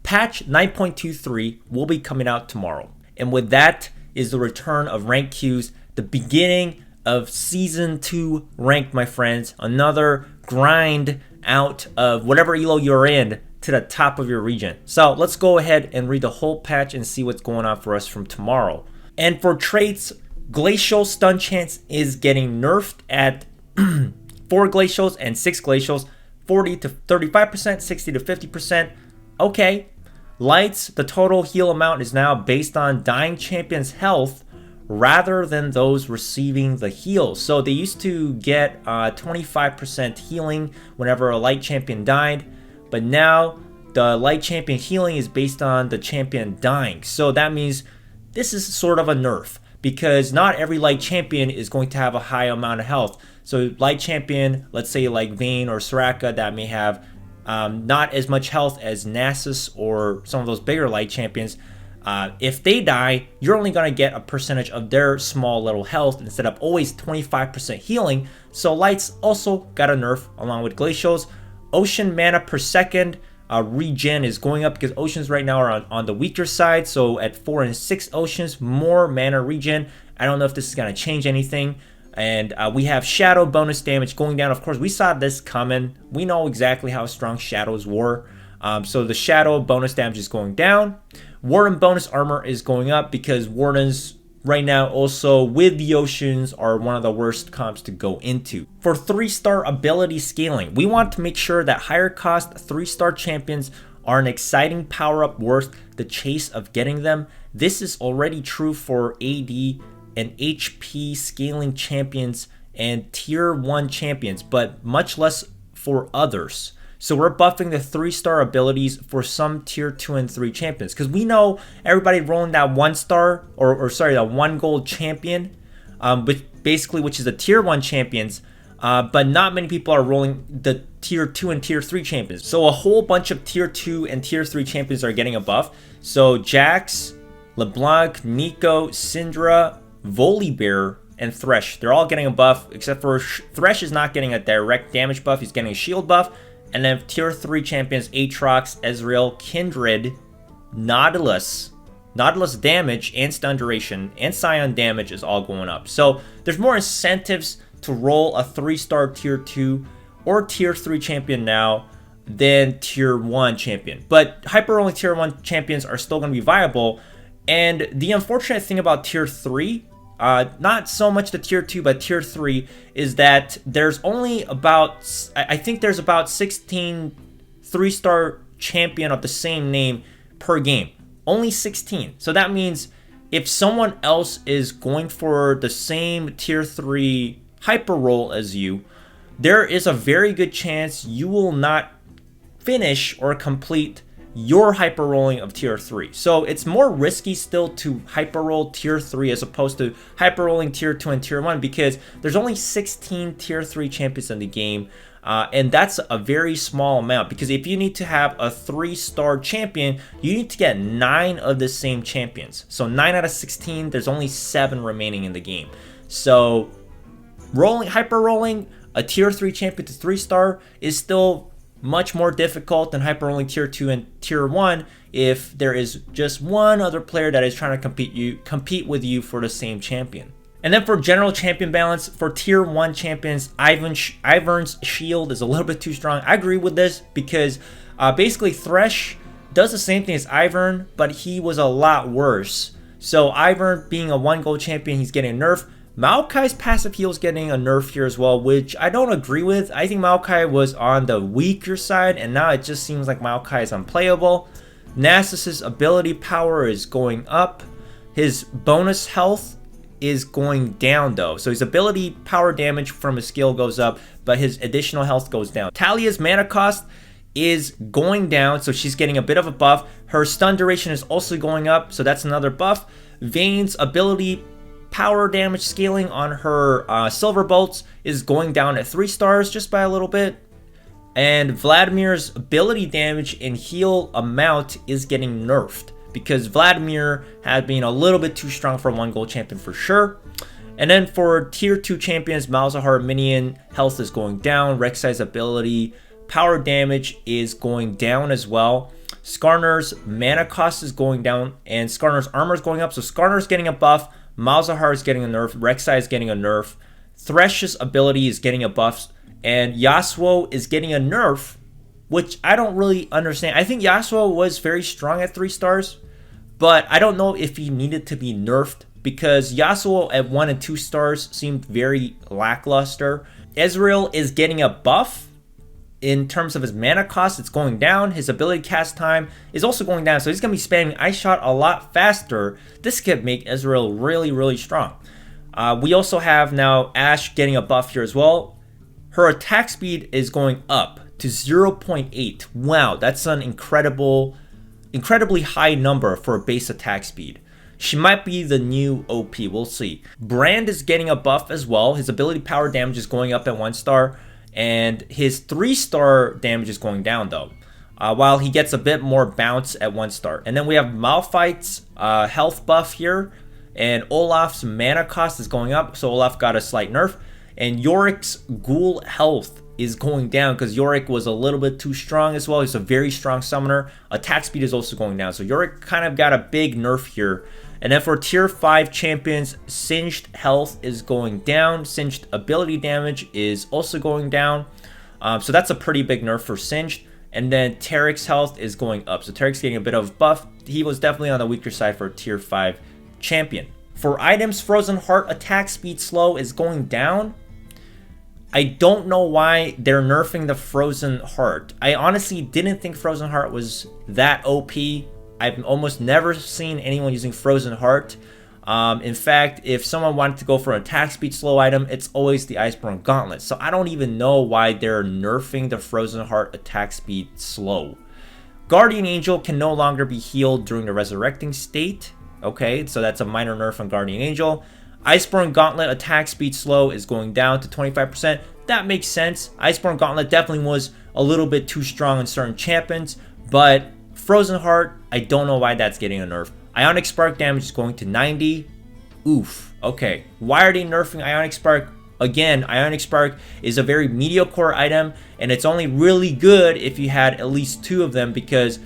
patch 9.23 will be coming out tomorrow. And with that is the return of ranked queues, the beginning of season 2 ranked, my friends. Another grind out of whatever elo you're in to the top of your region. So let's go ahead and read the whole patch and see what's going on for us from tomorrow. And for traits, Glacial stun chance is getting nerfed at 4 glacials and 6 glacials, 40 to 35%, 60 to 50%. Okay. Lights, the total heal amount is now based on dying champion's health rather than those receiving the heal. So they used to get 25% healing whenever a light champion died, but now the light champion healing is based on the champion dying. So that means this is sort of a nerf, because not every light champion is going to have a high amount of health. So light champion, let's say like Vayne or Soraka, that may have not as much health as Nasus or some of those bigger light champions. If they die, you're only going to get a percentage of their small little health instead of always 25% healing. So lights also got a nerf along with glacials. Ocean mana per second regen is going up because oceans right now are on the weaker side. So at 4 and 6 oceans, more mana regen. I don't know if this is going to change anything. And we have shadow bonus damage going down. Of course, we saw this coming. We know exactly how strong shadows were. So the shadow bonus damage is going down. Warden bonus armor is going up because wardens right now also with the oceans are one of the worst comps to go into. For 3-star ability scaling, we want to make sure that higher cost 3-star champions are an exciting power up worth the chase of getting them. This is already true for AD and HP scaling champions and tier 1 champions, but much less for others. So we're buffing the 3-star abilities for some tier 2 and 3 champions, because we know everybody rolling that 1-star that 1 gold champion, which is the tier 1 champions, but not many people are rolling the tier 2 and tier 3 champions. So a whole bunch of tier 2 and tier 3 champions are getting a buff. So Jax, LeBlanc, Nico, Syndra, Volibear, and Thresh, they're all getting a buff, except for Thresh is not getting a direct damage buff, he's getting a shield buff. And then tier 3 champions, Aatrox, Ezreal, Kindred, Nautilus damage and stun duration and Scion damage is all going up. So there's more incentives to roll a 3-star tier 2 or tier 3 champion now than tier 1 champion. But hyper rolling tier 1 champions are still going to be viable. And the unfortunate thing about tier 3, not so much the tier 2 but tier 3, is that there's only about, I think there's about 16 3-star champion of the same name per game. Only 16. So that means if someone else is going for the same tier 3 hyper roll as you, there is a very good chance you will not finish or complete your hyper rolling of tier 3. So it's more risky still to hyper roll tier 3 as opposed to hyper rolling tier 2 and tier 1, because there's only 16 tier 3 champions in the game, and that's a very small amount, because if you need to have a 3-star champion, you need to get 9 of the same champions. So 9 out of 16, there's only 7 remaining in the game. So hyper rolling a tier 3 champion to 3-star is still much more difficult than hyper rolling tier 2 and tier 1 if there is just one other player that is trying to compete with you for the same champion. And then for general champion balance, for tier 1 champions, Ivern's shield is a little bit too strong. I agree with this because basically Thresh does the same thing as Ivern, but he was a lot worse. So Ivern being a 1 gold champion, he's getting a nerf. Maokai's passive heal is getting a nerf here as well, which I don't agree with. I think Maokai was on the weaker side, and now it just seems like Maokai is unplayable. Nasus's ability power is going up. His bonus health is going down though. So his ability power damage from his skill goes up, but his additional health goes down. Talia's mana cost is going down, so she's getting a bit of a buff. Her stun duration is also going up, so that's another buff. Vayne's ability power damage scaling on her silver bolts is going down at 3 stars just by a little bit. And Vladimir's ability damage and heal amount is getting nerfed because Vladimir had been a little bit too strong for a 1 gold champion for sure. And then for tier 2 champions, Malzahar minion health is going down. Rek'Sai's ability power damage is going down as well. Skarner's mana cost is going down, and Skarner's armor is going up. So Skarner's getting a buff, Malzahar is getting a nerf, Rek'Sai is getting a nerf, Thresh's ability is getting a buff, and Yasuo is getting a nerf, which I don't really understand. I think Yasuo was very strong at 3 stars, but I don't know if he needed to be nerfed, because Yasuo at 1 and 2 stars seemed very lackluster. Ezreal is getting a buff in terms of his mana cost. It's going down. His ability cast time is also going down, so he's going to be spamming Ice Shot a lot faster. This could make Ezreal really, really strong. We also have now Ashe getting a buff here as well. Her attack speed is going up to 0.8. Wow, that's an incredibly high number for a base attack speed. She might be the new OP, we'll see. Brand is getting a buff as well. His ability power damage is going up at 1 star, and his 3-star damage is going down though, while he gets a bit more bounce at 1 star. And then we have Malphite's health buff here, and Olaf's mana cost is going up, so Olaf got a slight nerf. And Yorick's ghoul health is going down because Yorick was a little bit too strong as well. He's a very strong summoner. Attack speed is also going down, so Yorick kind of got a big nerf here. And then for tier 5 champions, Singed health is going down. Singed ability damage is also going down. So that's a pretty big nerf for Singed. And then Tarek's health is going up. So Tarek's getting a bit of buff. He was definitely on the weaker side for a tier 5 champion. For items, Frozen Heart attack speed slow is going down. I don't know why they're nerfing the Frozen Heart. I honestly didn't think Frozen Heart was that OP. I've almost never seen anyone using Frozen Heart. In fact, if someone wanted to go for an attack speed slow item, it's always the Iceborne Gauntlet. So I don't even know why they're nerfing the Frozen Heart attack speed slow. Guardian Angel can no longer be healed during the resurrecting state. Okay, so that's a minor nerf on Guardian Angel. Iceborne Gauntlet attack speed slow is going down to 25%. That makes sense. Iceborne Gauntlet definitely was a little bit too strong in certain champions, but Frozen Heart, I don't know why that's getting a nerf. Ionic Spark damage is going to 90. Oof. Okay. Why are they nerfing Ionic Spark? Again, Ionic Spark is a very mediocre item, and it's only really good if you had at least 2 of them, because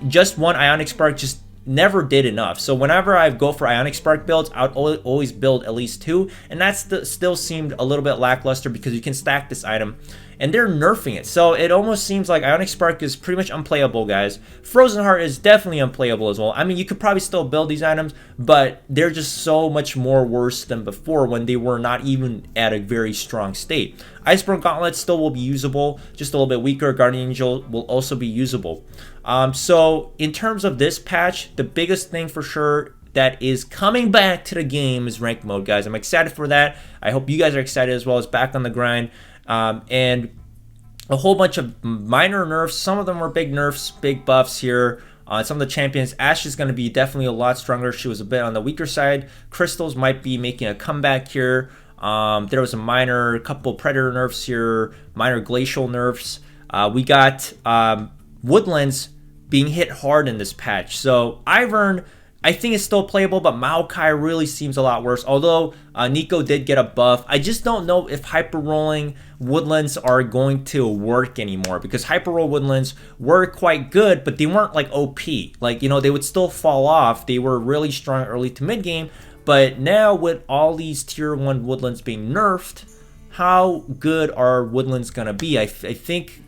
just one Ionic Spark just never did enough. So whenever I go for Ionic Spark builds, I would always build at least 2, and that still seemed a little bit lackluster because you can stack this item, and they're nerfing it. So it almost seems like Ionic Spark is pretty much unplayable, guys. Frozen Heart is definitely unplayable as well. I mean, you could probably still build these items, but they're just so much more worse than before when they were not even at a very strong state. Iceborne Gauntlet still will be usable, just a little bit weaker. Guardian Angel will also be usable. So in terms of this patch, the biggest thing for sure that is coming back to the game is ranked mode, guys. I'm excited for that. I hope you guys are excited as well. It's back on the grind. And a whole bunch of minor nerfs. Some of them were big nerfs, big buffs here. Some of the champions, Ashe is going to be definitely a lot stronger. She was a bit on the weaker side. Crystals might be making a comeback here. There was a couple Predator nerfs here, minor Glacial nerfs. We got Woodlands being hit hard in this patch. So Ivern, I think it's still playable, but Maokai really seems a lot worse. Although Nico did get a buff, I just don't know if hyper rolling Woodlands are going to work anymore, because hyper roll Woodlands were quite good, but they weren't like OP. Like, you know, they would still fall off. They were really strong early to mid game, but now with all these tier 1 Woodlands being nerfed, how good are Woodlands gonna be? I think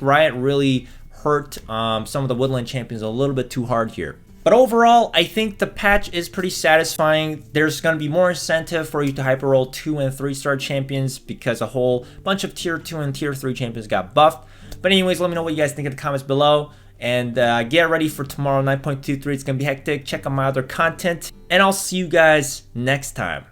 Riot really hurt some of the Woodland champions a little bit too hard here. But overall, I think the patch is pretty satisfying. There's going to be more incentive for you to hyper roll 2 and 3-star champions, because a whole bunch of tier 2 and tier 3 champions got buffed. But anyways, let me know what you guys think in the comments below. And get ready for tomorrow, 9.23. It's going to be hectic. Check out my other content. And I'll see you guys next time.